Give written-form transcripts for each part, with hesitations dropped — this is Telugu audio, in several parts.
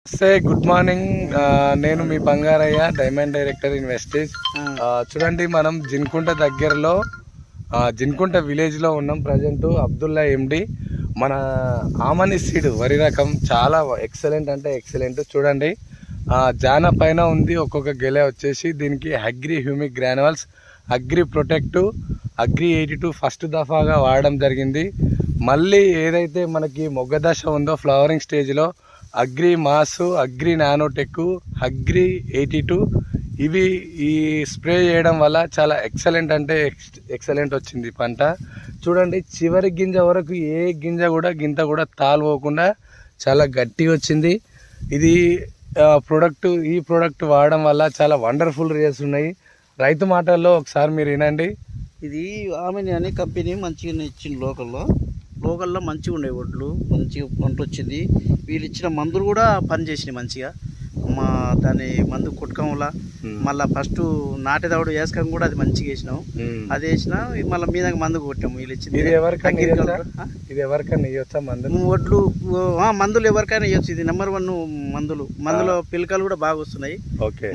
Good morning. నేను మీ బంగారయ్య, డైమండ్ డైరెక్టర్ ఇన్వెస్టేజ్. చూడండి, మనం జిన్కుంట దగ్గరలో జిన్కుంట విలేజ్లో ఉన్నాం. ప్రజెంట్ అబ్దుల్లా ఎండి మన ఆమని సీడ్ వరి రకం చాలా ఎక్సలెంట్ అంటే ఎక్సలెంట్. చూడండి, జాన పైన ఉంది ఒక్కొక్క గెలె వచ్చేసి. దీనికి agri humic granules, agri protective, agri 82 first దఫాగా వాడడం జరిగింది. మళ్ళీ ఏదైతే మనకి మొగ్గ దశ ఉందో ఫ్లవరింగ్ స్టేజ్లో agri mass, agri nanotech, agri 82 ఇవి ఈ స్ప్రే చేయడం వల్ల చాలా ఎక్సలెంట్ అంటే ఎక్సలెంట్ వచ్చింది పంట. చూడండి, చివరి గింజ వరకు ఏ గింజ కూడా గింత కూడా తాలుపోకుండా చాలా గట్టి వచ్చింది. ఇది ఈ ప్రోడక్ట్ వాడడం వల్ల చాలా వండర్ఫుల్ రిజల్ట్స్ ఉన్నాయి. రైతు మాటల్లో ఒకసారి మీరు వినండి. ఇది ఆమెని అనే కంపెనీ మంచిగా ఇచ్చింది. లోకల్లో మంచిగా ఉండే వడ్లు, మంచిగా పంట వచ్చింది. వీళ్ళు ఇచ్చిన మందులు కూడా పనిచేసినాయి మంచిగా. దాని మందు కొట్టకం వల్ల మళ్ళీ ఫస్ట్ నాటేదవుడు వేసుకొని కూడా అది మంచిగా వేసినాం. అది వేసినా మళ్ళీ మీద మందు కొట్టాము. వీళ్ళు ఇచ్చింది ఇది ఎవరికైనా ఇవ్వచ్చా వడ్లు మందులు ఎవరికైనా ఇవ్వచ్చు. ఇది నెంబర్ 1 మందులో పిలకలు కూడా బాగా వస్తున్నాయి.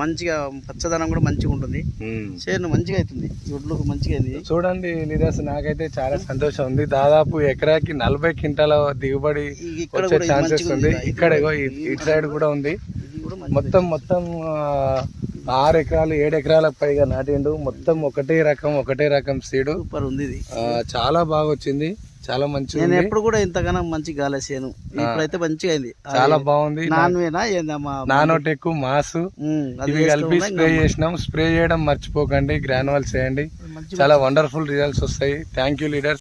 మంచిగా పచ్చదనం కూడా మంచిగా ఉంటుంది. చేను మంచిగా అవుతుంది, వడ్లు మంచిగా అయింది. చూడండి లీడర్స్, నాకైతే చాలా సంతోషం ఉంది. దాదాపు ఎకరాకి 40 క్వింటాల దిగుబడి వచ్చే ఛాన్సెస్ ఉంది. ఇక్కడ ఇటు సైడ్ కూడా ఉంది. మొత్తం 6 ఎకరాలు 7 ఎకరాలకు పైగా నాటిండు. మొత్తం ఒకటే రకం సీడు ఉంది. ఇది చాలా బాగా వచ్చింది, చాలా మంచిగా. నేను ఎప్పుడు కూడా ఇంతగానో మంచిగా గాలేసాను. ఇప్పుడైతే మంచిగా అయింది, చాలా బాగుంది. నానోటెక్, మాసు ఇవి కలిపి స్ప్రే చేసినాం. స్ప్రే చేయడం మర్చిపోకండి, గ్రాన్యువల్స్ చేయండి. చాలా వండర్ఫుల్ రిజల్ట్స్ వస్తాయి. Thank you leaders.